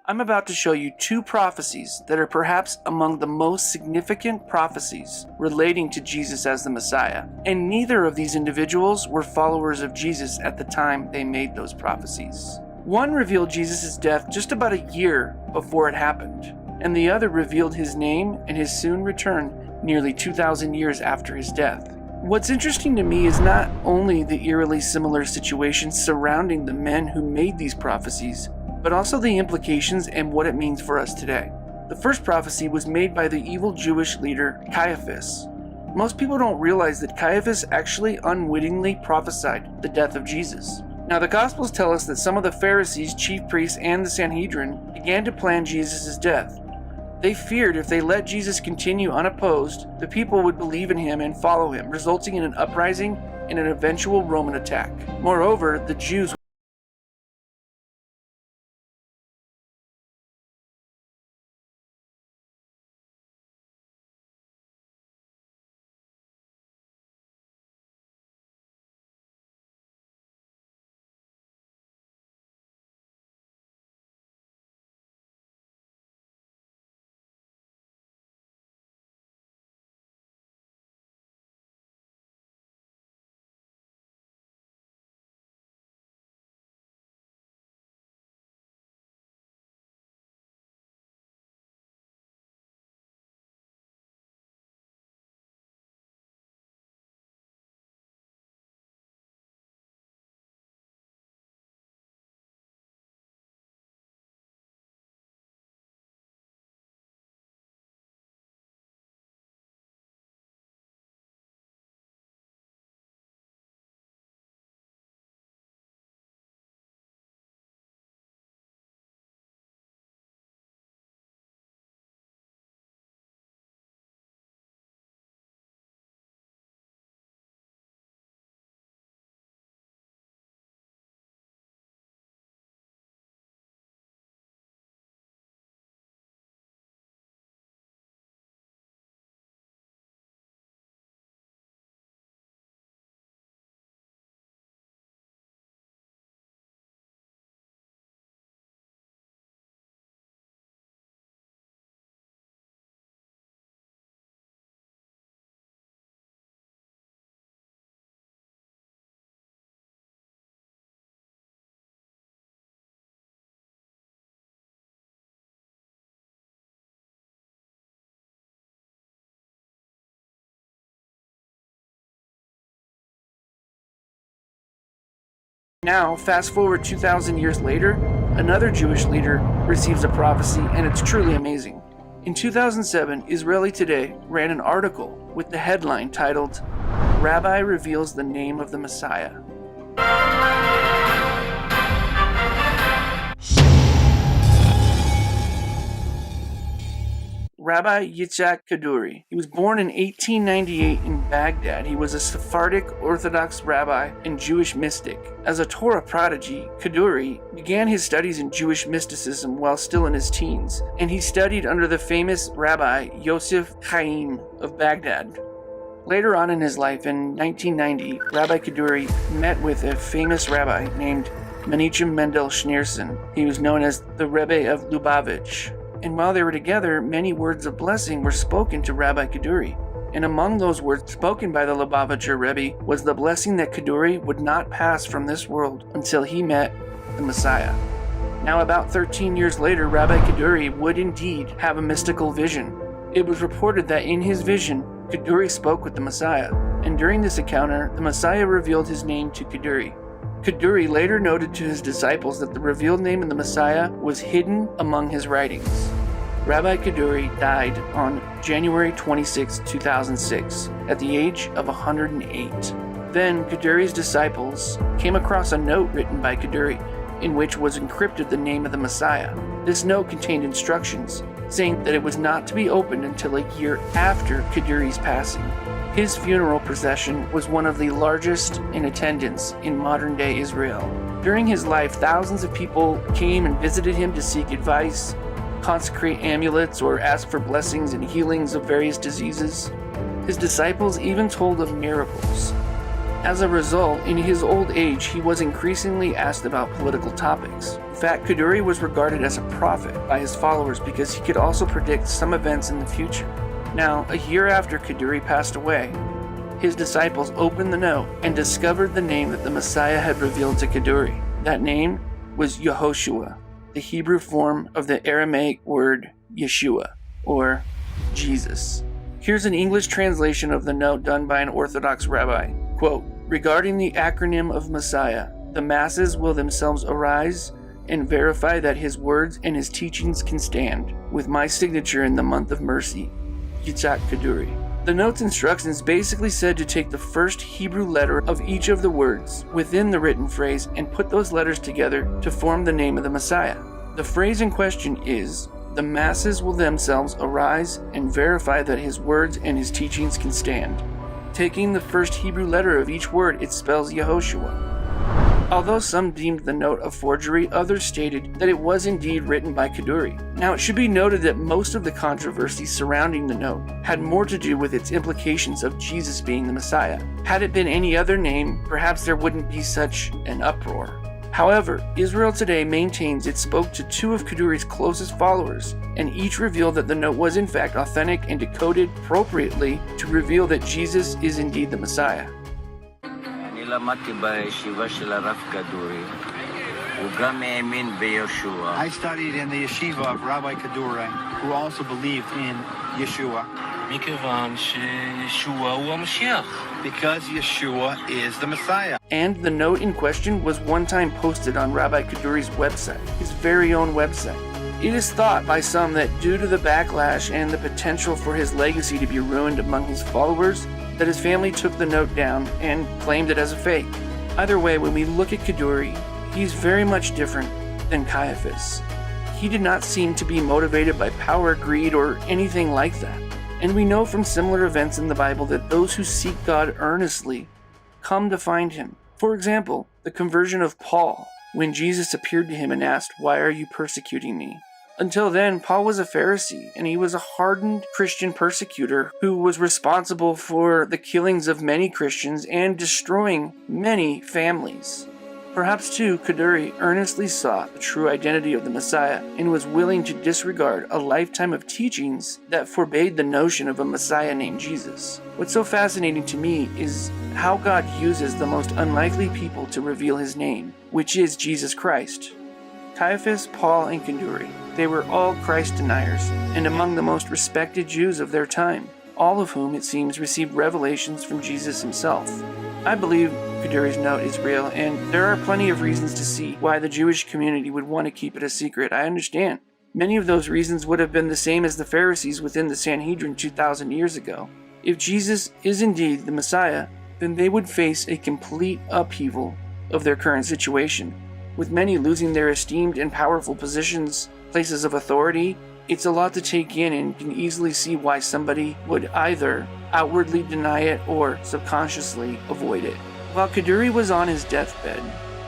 I'm about to show you two prophecies that are perhaps among the most significant prophecies relating to Jesus as the Messiah, and neither of these individuals were followers of Jesus at the time they made those prophecies. One revealed Jesus' death just about a year before it happened, and the other revealed his name and his soon return nearly 2,000 years after his death. What's interesting to me is not only the eerily similar situations surrounding the men who made these prophecies, but also the implications and what it means for us today. The first prophecy was made by the evil Jewish leader Caiaphas. Most people don't realize that Caiaphas actually unwittingly prophesied the death of Jesus. Now, the Gospels tell us that some of the Pharisees, chief priests, and the Sanhedrin began to plan Jesus' death. They feared if they let Jesus continue unopposed, the people would believe in him and follow him, resulting in an uprising and an eventual Roman attack. Moreover, the Jews Now, fast forward 2,000 years later, another Jewish leader receives a prophecy, and it's truly amazing. In 2007, Israeli Today ran an article with the headline titled, "Rabbi Reveals the Name of the Messiah." Rabbi Yitzhak Kaduri. He was born in 1898 in Baghdad. He was a Sephardic Orthodox rabbi and Jewish mystic. As a Torah prodigy, Kaduri began his studies in Jewish mysticism while still in his teens, and he studied under the famous Rabbi Yosef Chaim of Baghdad. Later on in his life, in 1990, Rabbi Kaduri met with a famous rabbi named Menachem Mendel Schneerson. He was known as the Rebbe of Lubavitch. And while they were together, many words of blessing were spoken to Rabbi Kaduri. And among those words spoken by the Lubavitcher Rebbe was the blessing that Kaduri would not pass from this world until he met the Messiah. Now, about 13 years later, Rabbi Kaduri would indeed have a mystical vision. It was reported that in his vision, Kaduri spoke with the Messiah. And during this encounter, the Messiah revealed his name to Kaduri. Kaduri later noted to his disciples that the revealed name of the Messiah was hidden among his writings. Rabbi Kaduri died on January 26, 2006, at the age of 108. Then Kaduri's disciples came across a note written by Kaduri in which was encrypted the name of the Messiah. This note contained instructions saying that it was not to be opened until a year after Kaduri's passing. His funeral procession was one of the largest in attendance in modern-day Israel. During his life, thousands of people came and visited him to seek advice, consecrate amulets, or ask for blessings and healings of various diseases. His disciples even told of miracles. As a result, in his old age, he was increasingly asked about political topics. In fact, Kaduri was regarded as a prophet by his followers because he could also predict some events in the future. Now, a year after Kaduri passed away, his disciples opened the note and discovered the name that the Messiah had revealed to Kaduri. That name was Yehoshua, the Hebrew form of the Aramaic word Yeshua, or Jesus. Here's an English translation of the note done by an Orthodox rabbi. Quote, "Regarding the acronym of Messiah, the masses will themselves arise and verify that his words and his teachings can stand, with my signature in the month of mercy, Chake Kaduri." The note's instructions basically said to take the first Hebrew letter of each of the words within the written phrase and put those letters together to form the name of the Messiah. The phrase in question is, "The masses will themselves arise and verify that his words and his teachings can stand." Taking the first Hebrew letter of each word, it spells Yehoshua. Although some deemed the note a forgery, others stated that it was indeed written by Kaduri. Now, it should be noted that most of the controversy surrounding the note had more to do with its implications of Jesus being the Messiah. Had it been any other name, perhaps there wouldn't be such an uproar. However, Israel Today maintains it spoke to two of Kaduri's closest followers, and each revealed that the note was in fact authentic and decoded appropriately to reveal that Jesus is indeed the Messiah. I studied in the yeshiva of Rabbi Kaduri, who also believed in Yeshua. Because Yeshua is the Messiah. And the note in question was one time posted on Rabbi Kaduri's website, his very own website. It is thought by some that due to the backlash and the potential for his legacy to be ruined among his followers, that his family took the note down and claimed it as a fake. Either way, when we look at Kaduri, he's very much different than Caiaphas. He did not seem to be motivated by power, greed, or anything like that. And we know from similar events in the Bible that those who seek God earnestly come to find him. For example, the conversion of Paul, when Jesus appeared to him and asked, "Why are you persecuting me?" Until then, Paul was a Pharisee, and he was a hardened Christian persecutor who was responsible for the killings of many Christians and destroying many families. Perhaps too, Kaduri earnestly sought the true identity of the Messiah and was willing to disregard a lifetime of teachings that forbade the notion of a Messiah named Jesus. What's so fascinating to me is how God uses the most unlikely people to reveal his name, which is Jesus Christ. Caiaphas, Paul, and Kaduri, they were all Christ deniers and among the most respected Jews of their time, all of whom, it seems, received revelations from Jesus himself. I believe Kaduri's note is real, and there are plenty of reasons to see why the Jewish community would want to keep it a secret. I understand. Many of those reasons would have been the same as the Pharisees within the Sanhedrin 2,000 years ago. If Jesus is indeed the Messiah, then they would face a complete upheaval of their current situation. With many losing their esteemed and powerful positions, places of authority, it's a lot to take in and can easily see why somebody would either outwardly deny it or subconsciously avoid it. While Kaduri was on his deathbed,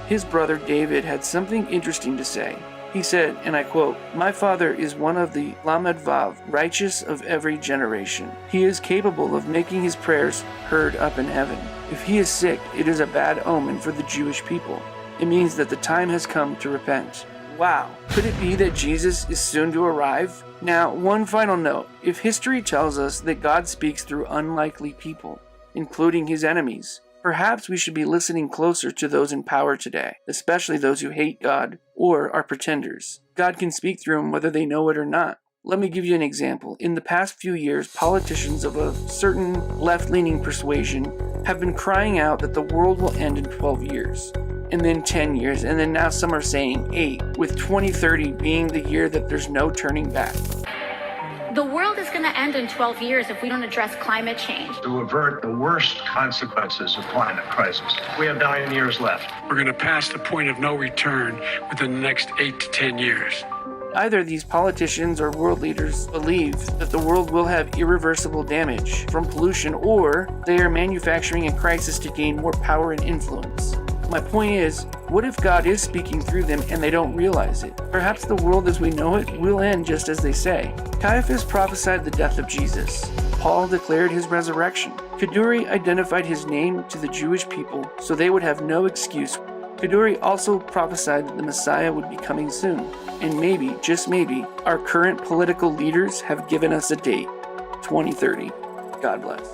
his brother David had something interesting to say. He said, and I quote, "My father is one of the Lamed Vav, righteous of every generation. He is capable of making his prayers heard up in heaven. If he is sick, it is a bad omen for the Jewish people. It means that the time has come to repent." Wow, could it be that Jesus is soon to arrive? Now, one final note. If history tells us that God speaks through unlikely people, including his enemies, perhaps we should be listening closer to those in power today, especially those who hate God or are pretenders. God can speak through them whether they know it or not. Let me give you an example. In the past few years, politicians of a certain left-leaning persuasion have been crying out that the world will end in 12 years. And then 10 years, and then now some are saying 8, with 2030 being the year that there's no turning back. The world is going to end in 12 years if we don't address climate change. To avert the worst consequences of climate crisis, we have 9 years left. We're going to pass the point of no return within the next 8 to 10 years. Either these politicians or world leaders believe that the world will have irreversible damage from pollution, or they are manufacturing a crisis to gain more power and influence. My point is, what if God is speaking through them and they don't realize it? Perhaps the world as we know it will end just as they say. Caiaphas prophesied the death of Jesus. Paul declared his resurrection. Kaduri identified his name to the Jewish people so they would have no excuse Kaduri also prophesied that the Messiah would be coming soon, and maybe, just maybe, our current political leaders have given us a date, 2030. God bless.